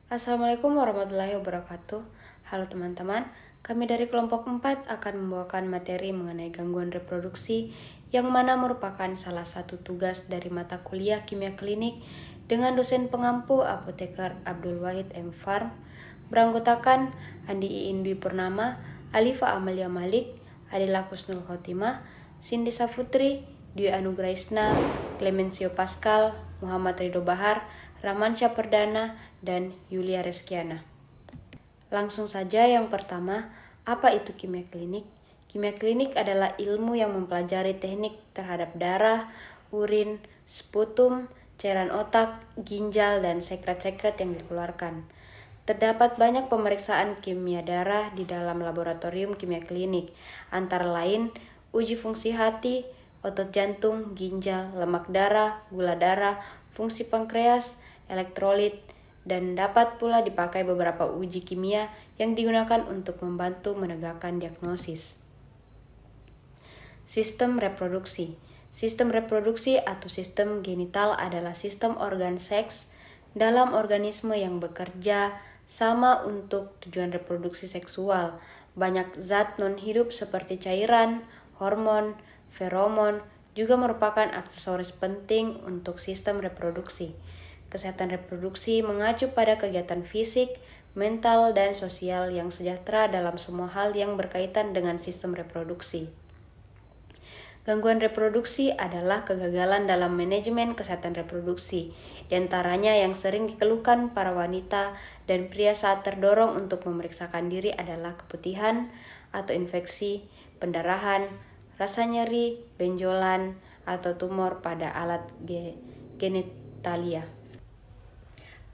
Assalamualaikum warahmatullahi wabarakatuh. Halo teman-teman, kami dari kelompok 4 akan membawakan materi mengenai gangguan reproduksi yang mana merupakan salah satu tugas dari mata kuliah kimia klinik dengan dosen pengampu apoteker Abdul Wahid M. Farm, beranggotakan Andi Iin Dwi Purnama, Alifa Amalia Malik, Adela Kusnul Khotimah, Cindy Saputri, Dwi Anugrahisna, Clemencio Pascal, Muhammad Ridho Bahar, Ramansyah Perdana, dan Yulia Reskiana. Langsung saja yang pertama, apa itu kimia klinik? Kimia klinik adalah ilmu yang mempelajari teknik terhadap darah, urin, sputum, cairan otak, ginjal, dan sekret-sekret yang dikeluarkan. Terdapat banyak pemeriksaan kimia darah di dalam laboratorium kimia klinik, antara lain uji fungsi hati, otot jantung, ginjal, lemak darah, gula darah, fungsi pankreas, elektrolit, dan dapat pula dipakai beberapa uji kimia yang digunakan untuk membantu menegakkan diagnosis. Sistem reproduksi. Sistem reproduksi atau sistem genital adalah sistem organ seks dalam organisme yang bekerja sama untuk tujuan reproduksi seksual. Banyak zat non-hidup seperti cairan, hormon, feromon juga merupakan aksesoris penting untuk sistem reproduksi. Kesehatan reproduksi mengacu pada kegiatan fisik, mental, dan sosial yang sejahtera dalam semua hal yang berkaitan dengan sistem reproduksi. Gangguan reproduksi adalah kegagalan dalam manajemen kesehatan reproduksi, di antaranya yang sering dikeluhkan para wanita dan pria saat terdorong untuk memeriksakan diri adalah keputihan atau infeksi, pendarahan, rasa nyeri, benjolan, atau tumor pada alat genitalia.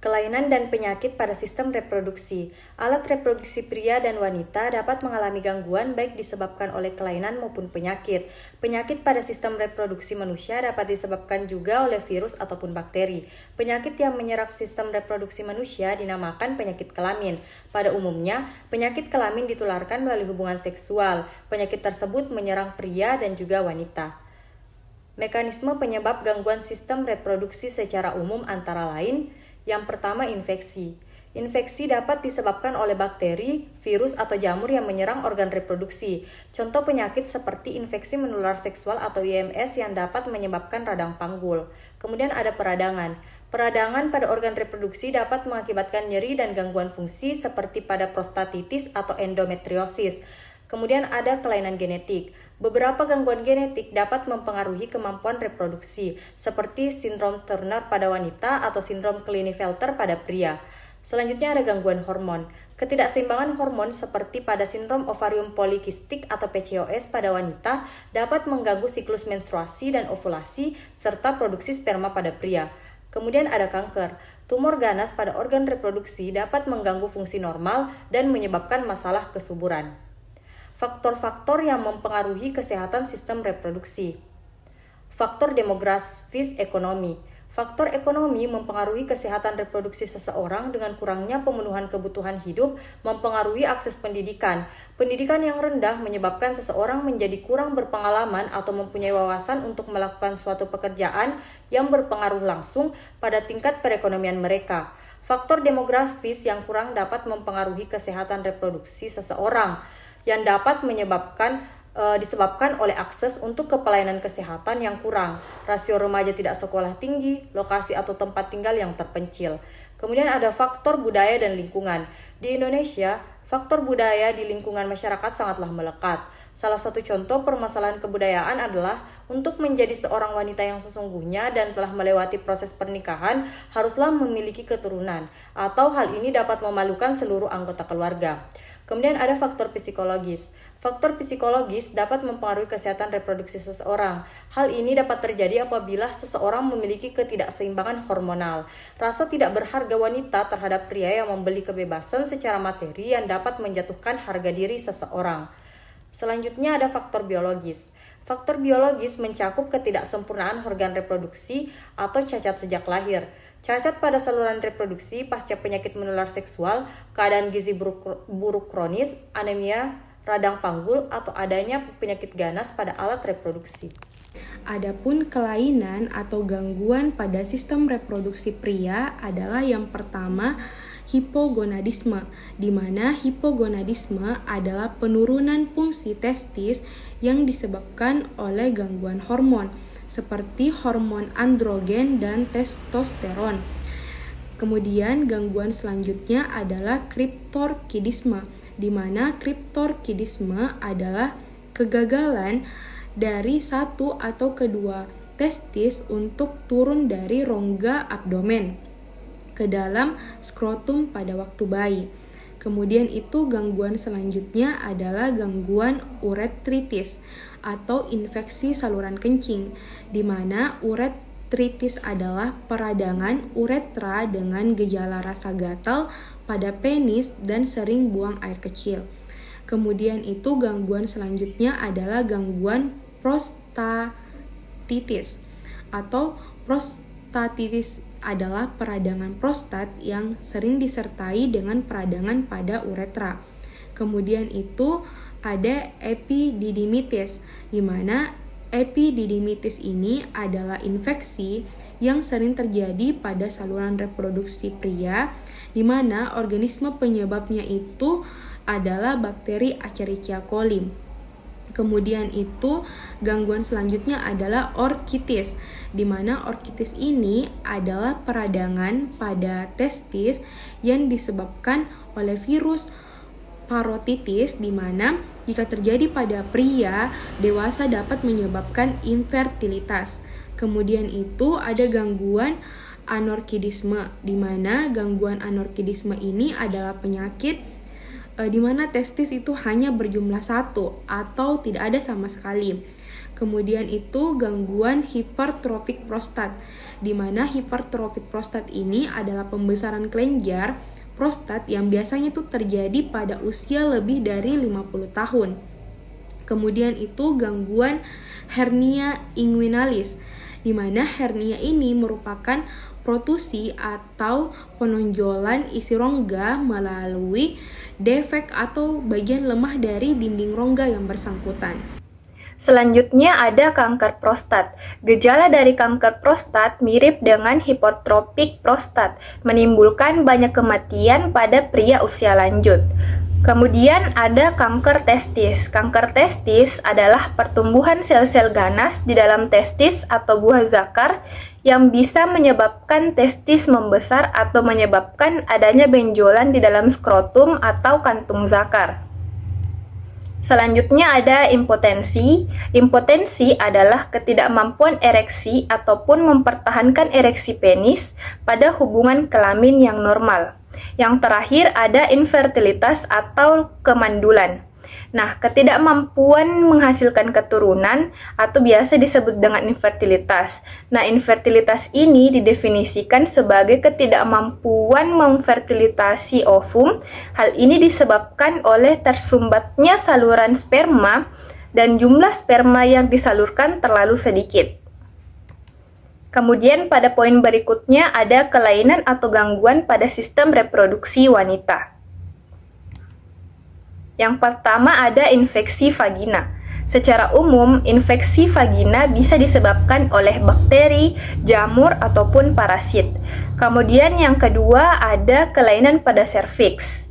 Kelainan dan penyakit pada sistem reproduksi. Alat reproduksi pria dan wanita dapat mengalami gangguan baik disebabkan oleh kelainan maupun penyakit. Penyakit pada sistem reproduksi manusia dapat disebabkan juga oleh virus ataupun bakteri. Penyakit yang menyerang sistem reproduksi manusia dinamakan penyakit kelamin. Pada umumnya, penyakit kelamin ditularkan melalui hubungan seksual. Penyakit tersebut menyerang pria dan juga wanita. Mekanisme penyebab gangguan sistem reproduksi secara umum antara lain: yang pertama, infeksi. Infeksi dapat disebabkan oleh bakteri, virus, atau jamur yang menyerang organ reproduksi. Contoh penyakit seperti infeksi menular seksual atau IMS yang dapat menyebabkan radang panggul. Kemudian ada peradangan. Peradangan pada organ reproduksi dapat mengakibatkan nyeri dan gangguan fungsi seperti pada prostatitis atau endometriosis. Kemudian ada kelainan genetik. Beberapa gangguan genetik dapat mempengaruhi kemampuan reproduksi, seperti sindrom Turner pada wanita atau sindrom Klinefelter pada pria. Selanjutnya ada gangguan hormon. Ketidakseimbangan hormon seperti pada sindrom ovarium polikistik atau PCOS pada wanita dapat mengganggu siklus menstruasi dan ovulasi serta produksi sperma pada pria. Kemudian ada kanker. Tumor ganas pada organ reproduksi dapat mengganggu fungsi normal dan menyebabkan masalah kesuburan. Faktor-faktor yang mempengaruhi kesehatan sistem reproduksi. Faktor demografis ekonomi. Faktor ekonomi mempengaruhi kesehatan reproduksi seseorang dengan kurangnya pemenuhan kebutuhan hidup, mempengaruhi akses pendidikan. Pendidikan yang rendah menyebabkan seseorang menjadi kurang berpengalaman atau mempunyai wawasan untuk melakukan suatu pekerjaan yang berpengaruh langsung pada tingkat perekonomian mereka. Faktor demografis yang kurang dapat mempengaruhi kesehatan reproduksi seseorang, yang dapat disebabkan oleh akses untuk pelayanan kesehatan yang kurang, rasio remaja tidak sekolah tinggi, lokasi atau tempat tinggal yang terpencil. Kemudian ada faktor budaya dan lingkungan. Di Indonesia, faktor budaya di lingkungan masyarakat sangatlah melekat. Salah satu contoh permasalahan kebudayaan adalah untuk menjadi seorang wanita yang sesungguhnya dan telah melewati proses pernikahan haruslah memiliki keturunan, atau hal ini dapat memalukan seluruh anggota keluarga. Kemudian ada faktor psikologis. Faktor psikologis dapat mempengaruhi kesehatan reproduksi seseorang. Hal ini dapat terjadi apabila seseorang memiliki ketidakseimbangan hormonal. Rasa tidak berharga wanita terhadap pria yang membeli kebebasan secara materi yang dapat menjatuhkan harga diri seseorang. Selanjutnya ada faktor biologis. Faktor biologis mencakup ketidaksempurnaan organ reproduksi atau cacat sejak lahir. Cacat pada saluran reproduksi pasca penyakit menular seksual, keadaan gizi buruk kronis, anemia, radang panggul, atau adanya penyakit ganas pada alat reproduksi. Adapun kelainan atau gangguan pada sistem reproduksi pria adalah yang pertama, hipogonadisme, di mana hipogonadisme adalah penurunan fungsi testis yang disebabkan oleh gangguan hormon, seperti hormon androgen dan testosteron. Kemudian gangguan selanjutnya adalah kriptorkidisme, di mana kriptorkidisme adalah kegagalan dari satu atau kedua testis untuk turun dari rongga abdomen ke dalam skrotum pada waktu bayi. Kemudian itu gangguan selanjutnya adalah gangguan uretritis atau infeksi saluran kencing, di mana uretritis adalah peradangan uretra dengan gejala rasa gatal pada penis dan sering buang air kecil. Kemudian itu gangguan selanjutnya adalah gangguan prostatitis atau prostatitis adalah peradangan prostat yang sering disertai dengan peradangan pada uretra. Kemudian itu ada epididimitis, di mana epididimitis ini adalah infeksi yang sering terjadi pada saluran reproduksi pria, di mana organisme penyebabnya itu adalah bakteri Escherichia coli. Kemudian itu gangguan selanjutnya adalah orkitis, di mana orkitis ini adalah peradangan pada testis yang disebabkan oleh virus parotitis, di mana jika terjadi pada pria dewasa dapat menyebabkan infertilitas. Kemudian itu ada gangguan anorkidisme, di mana gangguan anorkidisme ini adalah penyakit di mana testis itu hanya berjumlah satu atau tidak ada sama sekali. Kemudian itu gangguan hipertrofik prostat, di mana hipertrofik prostat ini adalah pembesaran kelenjar prostat yang biasanya itu terjadi pada usia lebih dari 50 tahun. Kemudian itu gangguan hernia inguinalis, di mana hernia ini merupakan protusi atau penonjolan isi rongga melalui defek atau bagian lemah dari dinding rongga yang bersangkutan. Selanjutnya ada kanker prostat. Gejala dari kanker prostat mirip dengan hipertropik prostat, menimbulkan banyak kematian pada pria usia lanjut. Kemudian ada kanker testis. Kanker testis adalah pertumbuhan sel-sel ganas di dalam testis atau buah zakar yang bisa menyebabkan testis membesar atau menyebabkan adanya benjolan di dalam skrotum atau kantung zakar. Selanjutnya ada impotensi. Impotensi adalah ketidakmampuan ereksi ataupun mempertahankan ereksi penis pada hubungan kelamin yang normal. Yang terakhir ada infertilitas atau kemandulan. Nah, ketidakmampuan menghasilkan keturunan atau biasa disebut dengan infertilitas. Nah, infertilitas ini didefinisikan sebagai ketidakmampuan memfertilitasi ovum. Hal ini disebabkan oleh tersumbatnya saluran sperma dan jumlah sperma yang disalurkan terlalu sedikit. Kemudian pada poin berikutnya ada kelainan atau gangguan pada sistem reproduksi wanita. Yang pertama ada infeksi vagina. Secara umum, infeksi vagina bisa disebabkan oleh bakteri, jamur, ataupun parasit. Kemudian yang kedua ada kelainan pada serviks.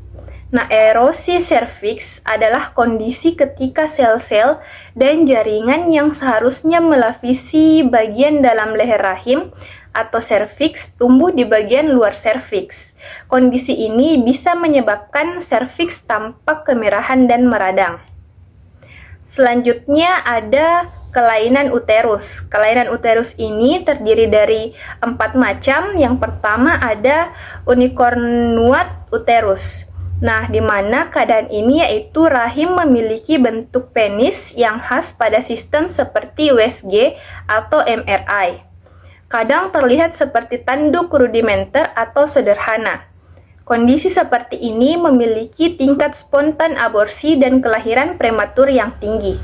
Nah, erosi serviks adalah kondisi ketika sel-sel dan jaringan yang seharusnya melapisi bagian dalam leher rahim atau serviks tumbuh di bagian luar serviks. Kondisi ini bisa menyebabkan serviks tampak kemerahan dan meradang. Selanjutnya ada kelainan uterus. Kelainan uterus ini terdiri dari 4 macam. Yang pertama ada unicornuate uterus. Nah, di mana keadaan ini yaitu rahim memiliki bentuk penis yang khas pada sistem seperti USG atau MRI. Kadang terlihat seperti tanduk rudimenter atau sederhana. Kondisi seperti ini memiliki tingkat spontan aborsi dan kelahiran prematur yang tinggi.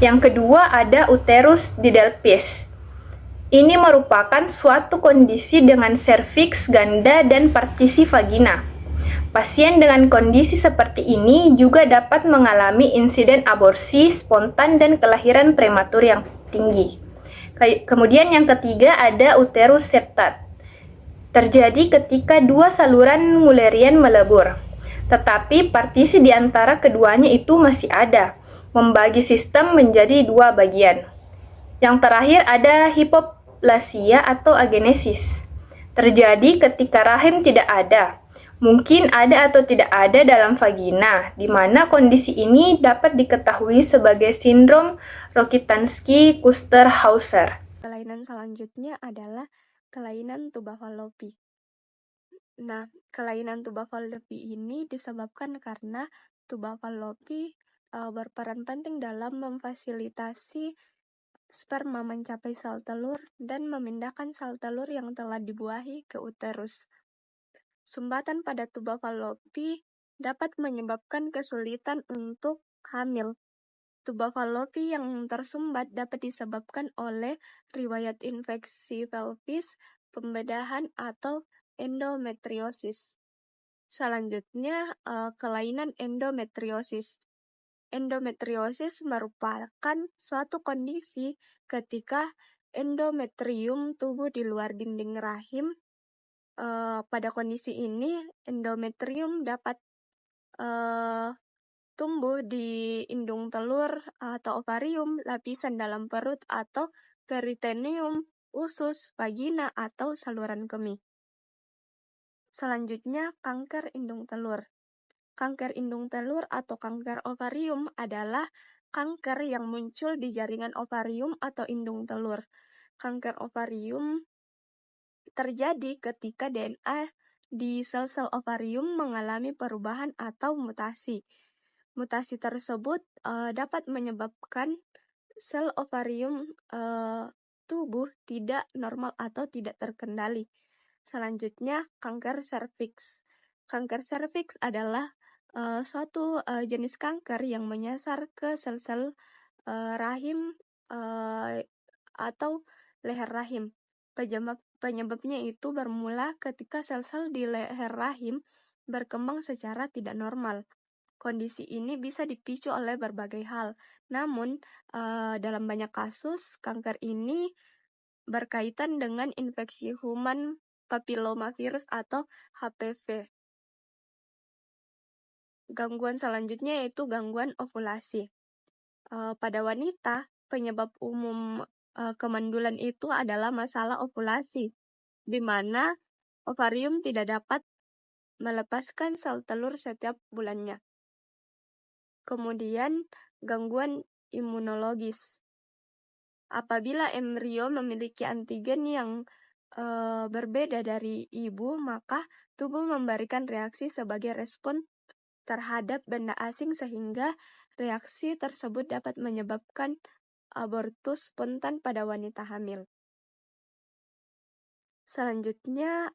Yang kedua ada uterus didelphys. Ini merupakan suatu kondisi dengan serviks ganda dan partisi vagina. Pasien dengan kondisi seperti ini juga dapat mengalami insiden aborsi spontan dan kelahiran prematur yang tinggi. Kemudian yang ketiga ada uterus septat. terjadi ketika dua saluran Mullerian melebur, tetapi partisi di antara keduanya itu masih ada, membagi sistem menjadi dua bagian. Yang terakhir ada hipoplasia atau agenesis. Terjadi ketika rahim tidak ada. Mungkin ada atau tidak ada dalam vagina, di mana kondisi ini dapat diketahui sebagai sindrom Rokitansky-Kuster-Hauser. Kelainan selanjutnya adalah kelainan tuba Fallopi. Nah, kelainan tuba Fallopi ini disebabkan karena tuba Fallopi berperan penting dalam memfasilitasi sperma mencapai sel telur dan memindahkan sel telur yang telah dibuahi ke uterus. Sumbatan pada tuba Fallopi dapat menyebabkan kesulitan untuk hamil. Tuba Fallopi yang tersumbat dapat disebabkan oleh riwayat infeksi pelvis, pembedahan, atau endometriosis. Selanjutnya, kelainan endometriosis. Endometriosis merupakan suatu kondisi ketika endometrium tumbuh di luar dinding rahim. Pada kondisi ini, endometrium dapat tumbuh di indung telur atau ovarium, lapisan dalam perut atau peritoneum, usus, vagina, atau saluran kemih. Selanjutnya, kanker indung telur. Kanker indung telur atau kanker ovarium adalah kanker yang muncul di jaringan ovarium atau indung telur. Kanker ovarium terjadi ketika DNA di sel-sel ovarium mengalami perubahan atau mutasi. Mutasi tersebut dapat menyebabkan sel ovarium tubuh tidak normal atau tidak terkendali. Selanjutnya, kanker serviks. Kanker serviks adalah suatu jenis kanker yang menyasar ke sel-sel rahim atau leher rahim. Penyebabnya itu bermula ketika sel-sel di leher rahim berkembang secara tidak normal. Kondisi ini bisa dipicu oleh berbagai hal. Namun, dalam banyak kasus, kanker ini berkaitan dengan infeksi human papillomavirus atau HPV. Gangguan selanjutnya yaitu gangguan ovulasi. Pada wanita, penyebab umum kemandulan itu adalah masalah ovulasi, di mana ovarium tidak dapat melepaskan sel telur setiap bulannya. Kemudian, gangguan imunologis. Apabila embrio memiliki antigen yang berbeda dari ibu, maka tubuh memberikan reaksi sebagai respon terhadap benda asing sehingga reaksi tersebut dapat menyebabkan abortus spontan pada wanita hamil. Selanjutnya,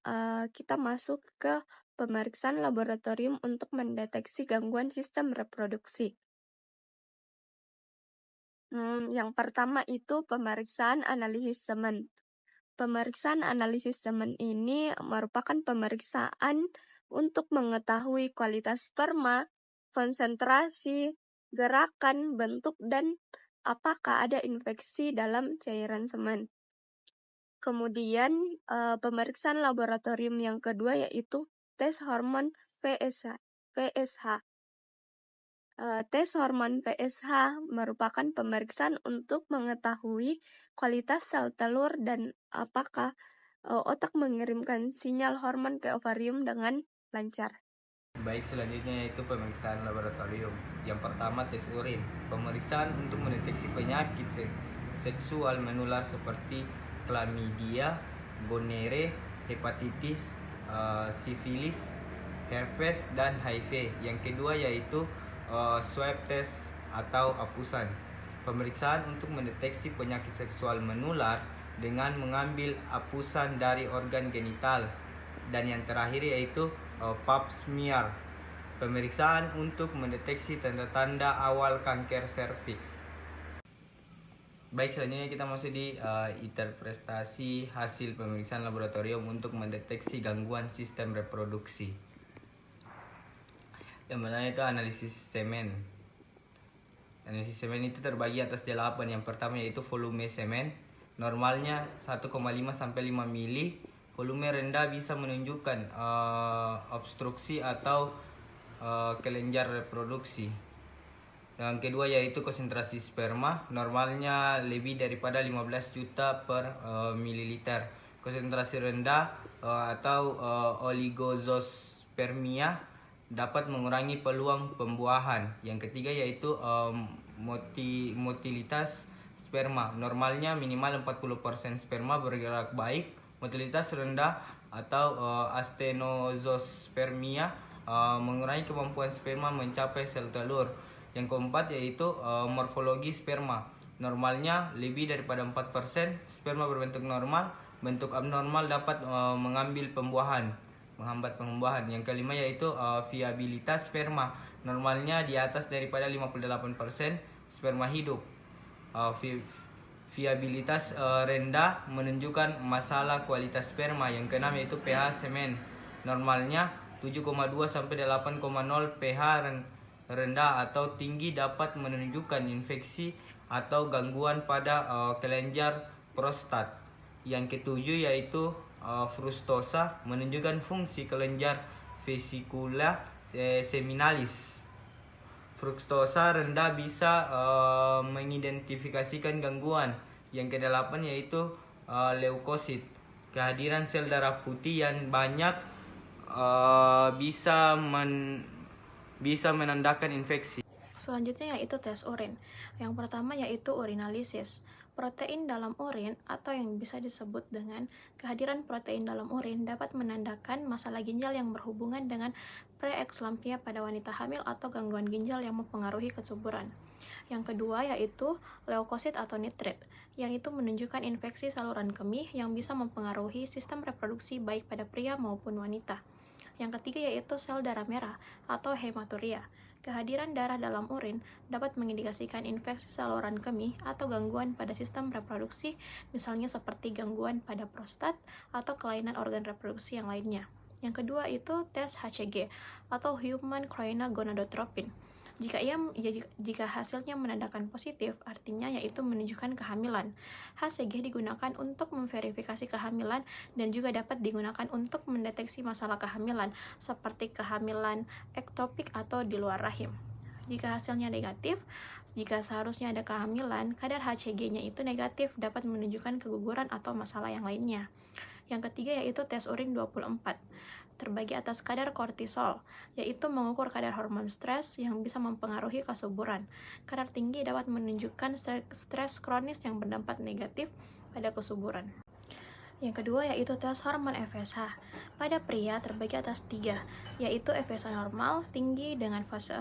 kita masuk ke pemeriksaan laboratorium untuk mendeteksi gangguan sistem reproduksi. Yang pertama itu pemeriksaan analisis semen. Pemeriksaan analisis semen ini merupakan pemeriksaan untuk mengetahui kualitas sperma, konsentrasi, gerakan, bentuk, dan apakah ada infeksi dalam cairan semen. Kemudian pemeriksaan laboratorium yang kedua yaitu tes hormon PSH. Tes hormon PSH merupakan pemeriksaan untuk mengetahui kualitas sel telur dan apakah otak mengirimkan sinyal hormon ke ovarium dengan lancar. Baik, selanjutnya yaitu pemeriksaan laboratorium. Yang pertama, tes urin. Pemeriksaan untuk mendeteksi penyakit seksual menular seperti chlamydia, gonore, hepatitis, sifilis, herpes, dan HIV. Yang kedua yaitu swab test atau apusan. Pemeriksaan untuk mendeteksi penyakit seksual menular dengan mengambil apusan dari organ genital. Dan yang terakhir yaitu pap smear, pemeriksaan untuk mendeteksi tanda-tanda awal kanker serviks. Baik, selanjutnya kita masuk di interpretasi hasil pemeriksaan laboratorium untuk mendeteksi gangguan sistem reproduksi. Yang pertama itu analisis semen. Analisis semen itu terbagi atas 8. Yang pertama yaitu volume semen. Normalnya 1,5 sampai 5 mili. volume rendah bisa menunjukkan obstruksi atau kelenjar reproduksi. Yang kedua yaitu konsentrasi sperma, normalnya lebih daripada 15 juta per mililiter. Konsentrasi rendah atau oligozospermia dapat mengurangi peluang pembuahan. Yang ketiga yaitu motilitas sperma, normalnya minimal 40% sperma bergerak baik. Motilitas rendah atau astenosospermia mengurangi kemampuan sperma mencapai sel telur. Yang keempat yaitu morfologi sperma, normalnya lebih daripada 4%, sperma berbentuk normal, bentuk abnormal dapat menghambat pembuahan. Yang kelima yaitu viabilitas sperma, normalnya di atas daripada 58%, sperma hidup. Viabilitas rendah menunjukkan masalah kualitas sperma. Yang keenam yaitu pH semen, normalnya 7,2 sampai 8,0. pH rendah atau tinggi dapat menunjukkan infeksi atau gangguan pada kelenjar prostat. Yang ketujuh yaitu frustosa, menunjukkan fungsi kelenjar vesicula seminalis. Frustosa rendah bisa mengidentifikasikan gangguan. Yang kedelapan yaitu leukosit, kehadiran sel darah putih yang banyak bisa menandakan infeksi. Selanjutnya yaitu tes urin. Yang pertama yaitu urinalisis. Protein dalam urin atau yang bisa disebut dengan kehadiran protein dalam urin dapat menandakan masalah ginjal yang berhubungan dengan preeklampsia pada wanita hamil atau gangguan ginjal yang mempengaruhi kesuburan. Yang kedua yaitu leukosit atau nitrit, yang itu menunjukkan infeksi saluran kemih yang bisa mempengaruhi sistem reproduksi baik pada pria maupun wanita. Yang ketiga yaitu sel darah merah atau hematuria. Kehadiran darah dalam urin dapat mengindikasikan infeksi saluran kemih atau gangguan pada sistem reproduksi, misalnya seperti gangguan pada prostat atau kelainan organ reproduksi yang lainnya. Yang kedua itu tes HCG atau Human Chorionic Gonadotropin. Jika hasilnya menandakan positif, artinya yaitu menunjukkan kehamilan. HCG digunakan untuk memverifikasi kehamilan dan juga dapat digunakan untuk mendeteksi masalah kehamilan, seperti kehamilan ektopik atau di luar rahim. Jika hasilnya negatif, jika seharusnya ada kehamilan, kadar HCG-nya itu negatif dapat menunjukkan keguguran atau masalah yang lainnya. Yang ketiga yaitu tes urin 24. Terbagi atas kadar kortisol, yaitu mengukur kadar hormon stres yang bisa mempengaruhi kesuburan. Kadar tinggi dapat menunjukkan stres kronis yang berdampak negatif pada kesuburan. Yang kedua yaitu tes hormon FSH. Pada pria terbagi atas 3, yaitu FSH normal, tinggi dengan fase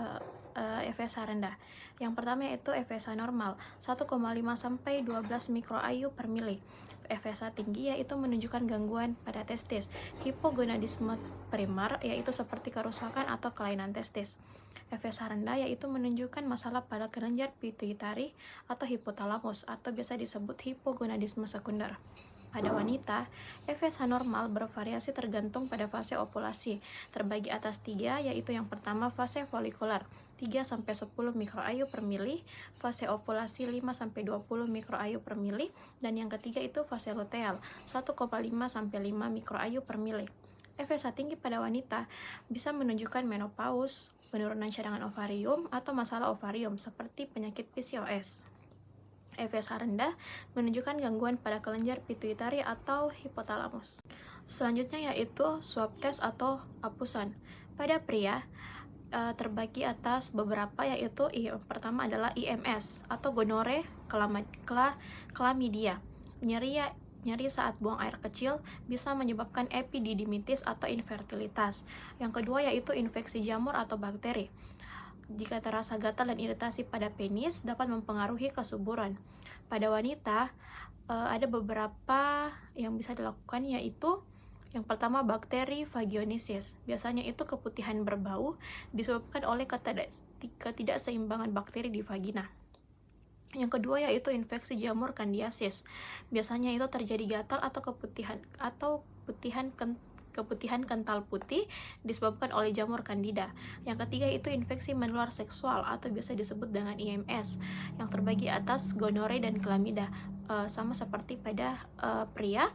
FSH rendah. Yang pertama yaitu FSH normal 1,5 sampai 12 mikroayu per mili. FSH tinggi yaitu menunjukkan gangguan pada testis, hipogonadisme primer yaitu seperti kerusakan atau kelainan testis. FSH rendah yaitu menunjukkan masalah pada kelenjar pituitari atau hipotalamus atau biasa disebut hipogonadisme sekunder. Pada wanita, FSH normal bervariasi tergantung pada fase ovulasi. Terbagi atas 3, yaitu yang pertama fase folikular 3-10 mikroayu per mili, fase ovulasi 5-20 mikroayu per mili, dan yang ketiga itu fase luteal 1,5-5 mikroayu per mili. FSH tinggi pada wanita bisa menunjukkan menopause, penurunan cadangan ovarium, atau masalah ovarium seperti penyakit PCOS. FSH rendah menunjukkan gangguan pada kelenjar pituitari atau hipotalamus. Selanjutnya yaitu swab test atau apusan. Pada pria terbagi atas beberapa, yaitu yang pertama adalah IMS atau gonore chlamydia. Nyeri saat buang air kecil bisa menyebabkan epididymitis atau infertilitas. Yang kedua yaitu infeksi jamur atau bakteri. Jika terasa gatal dan iritasi pada penis dapat mempengaruhi kesuburan. Pada wanita ada beberapa yang bisa dilakukan, yaitu yang pertama bakteri vaginosis. Biasanya itu keputihan berbau disebabkan oleh ketidakseimbangan bakteri di vagina. Yang kedua yaitu infeksi jamur kandiasis. Biasanya itu terjadi gatal atau keputihan kental putih disebabkan oleh jamur Candida. Yang ketiga itu infeksi menular seksual atau biasa disebut dengan IMS, yang terbagi atas gonore dan chlamydia. Sama seperti pada pria,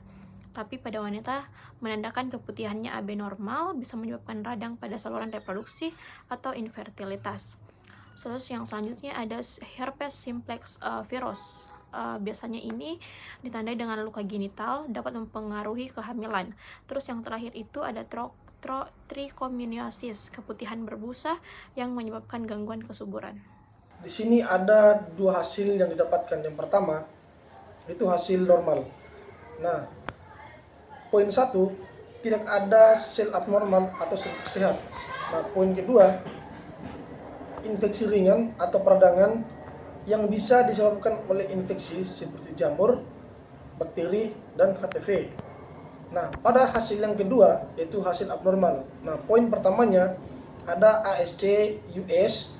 Tapi pada wanita, menandakan keputihannya AB normal bisa menyebabkan radang pada saluran reproduksi atau infertilitas. Terus yang selanjutnya ada herpes simplex virus. Biasanya ini ditandai dengan luka genital, dapat mempengaruhi kehamilan. Terus yang terakhir itu ada trichomoniasis, keputihan berbusa yang menyebabkan gangguan kesuburan. Di sini ada dua hasil yang didapatkan. Yang pertama, itu hasil normal. Nah, poin 1, tidak ada sel abnormal atau sel sehat. Nah, poin kedua, infeksi ringan atau peradangan yang bisa disebabkan oleh infeksi seperti jamur, bakteri, dan HPV. Nah, pada hasil yang kedua, yaitu hasil abnormal. Nah, poin pertamanya ada ASC-US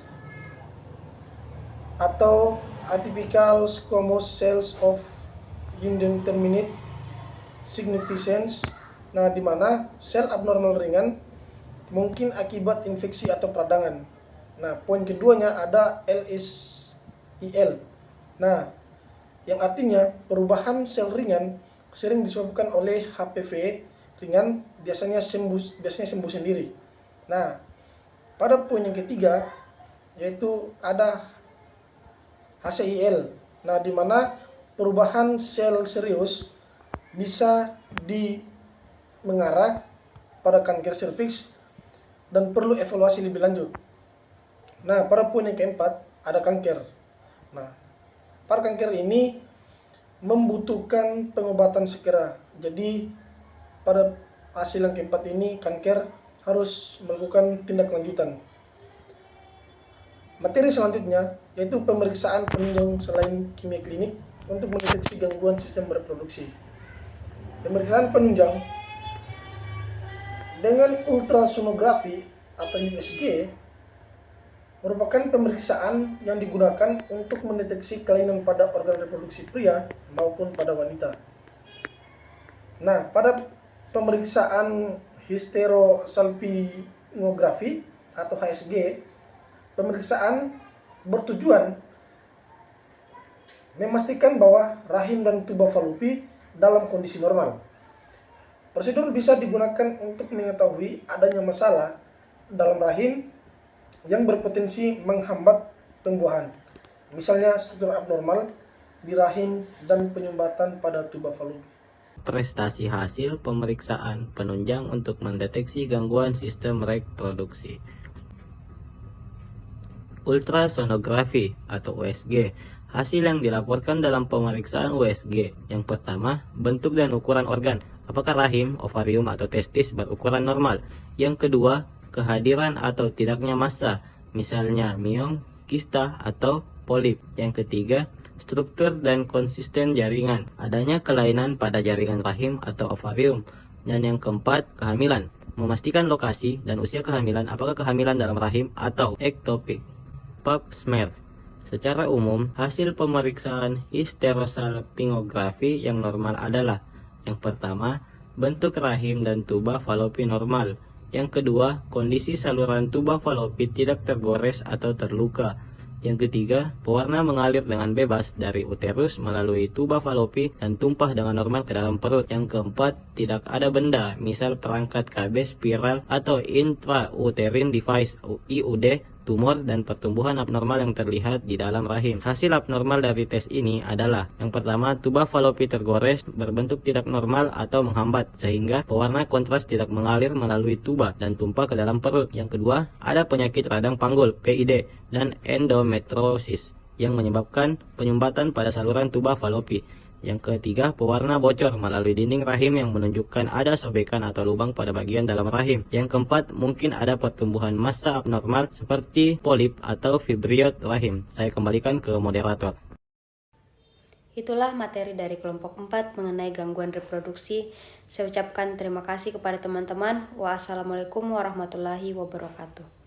atau atypical squamous cells of indeterminate significance. Nah, di mana sel abnormal ringan mungkin akibat infeksi atau peradangan. Nah, poin keduanya ada LSIL. Nah, yang artinya perubahan sel ringan sering disebabkan oleh HPV ringan, biasanya sembuh sendiri. Nah, pada poin yang ketiga yaitu ada HCIL. Nah, di mana perubahan sel serius bisa mengarah pada kanker serviks dan perlu evaluasi lebih lanjut. Nah, pada poin yang keempat ada kanker. Nah, pada kanker ini membutuhkan pengobatan segera. Jadi pada hasil yang keempat ini kanker harus melakukan tindak lanjutan. Materi selanjutnya yaitu pemeriksaan penunjang selain kimia klinik untuk mendeteksi gangguan sistem reproduksi. Pemeriksaan penunjang dengan ultrasonografi atau USG merupakan pemeriksaan yang digunakan untuk mendeteksi kelainan pada organ reproduksi pria maupun pada wanita. Nah, pada pemeriksaan hysterosalpingografi atau HSG, pemeriksaan bertujuan memastikan bahwa rahim dan tuba falopi dalam kondisi normal. Prosedur bisa digunakan untuk mengetahui adanya masalah dalam rahim yang berpotensi menghambat pembuahan, misalnya struktur abnormal di rahim dan penyumbatan pada tuba falopi. Prestasi hasil pemeriksaan penunjang untuk mendeteksi gangguan sistem reproduksi. Ultrasonografi atau USG. Hasil yang dilaporkan dalam pemeriksaan USG. Yang pertama, bentuk dan ukuran organ. Apakah rahim, ovarium, atau testis berukuran normal. Yang kedua, kehadiran atau tidaknya massa, misalnya miom, kista, atau polip. Yang ketiga, struktur dan konsisten jaringan. Adanya kelainan pada jaringan rahim atau ovarium. Dan yang keempat, kehamilan. Memastikan lokasi dan usia kehamilan, apakah kehamilan dalam rahim atau ektopik. Pap smear. Secara umum, hasil pemeriksaan hysterosalpingografi yang normal adalah: yang pertama, bentuk rahim dan tuba falopi normal. Yang kedua, kondisi saluran tuba falopi tidak tergores atau terluka. Yang ketiga, pewarna mengalir dengan bebas dari uterus melalui tuba falopi dan tumpah dengan normal ke dalam perut. Yang keempat, tidak ada benda, misal perangkat KB spiral atau intrauterine device IUD, tumor dan pertumbuhan abnormal yang terlihat di dalam rahim. Hasil abnormal dari tes ini adalah: yang pertama, tuba falopi tergores, berbentuk tidak normal atau menghambat, sehingga pewarna kontras tidak mengalir melalui tuba dan tumpah ke dalam perut. Yang kedua, ada penyakit radang panggul PID dan endometriosis yang menyebabkan penyumbatan pada saluran tuba falopi. Yang ketiga, pewarna bocor melalui dinding rahim yang menunjukkan ada sobekan atau lubang pada bagian dalam rahim. Yang keempat, mungkin ada pertumbuhan massa abnormal seperti polip atau fibroid rahim. Saya kembalikan ke moderator. Itulah materi dari kelompok 4 mengenai gangguan reproduksi. Saya ucapkan terima kasih kepada teman-teman. Wassalamualaikum warahmatullahi wabarakatuh.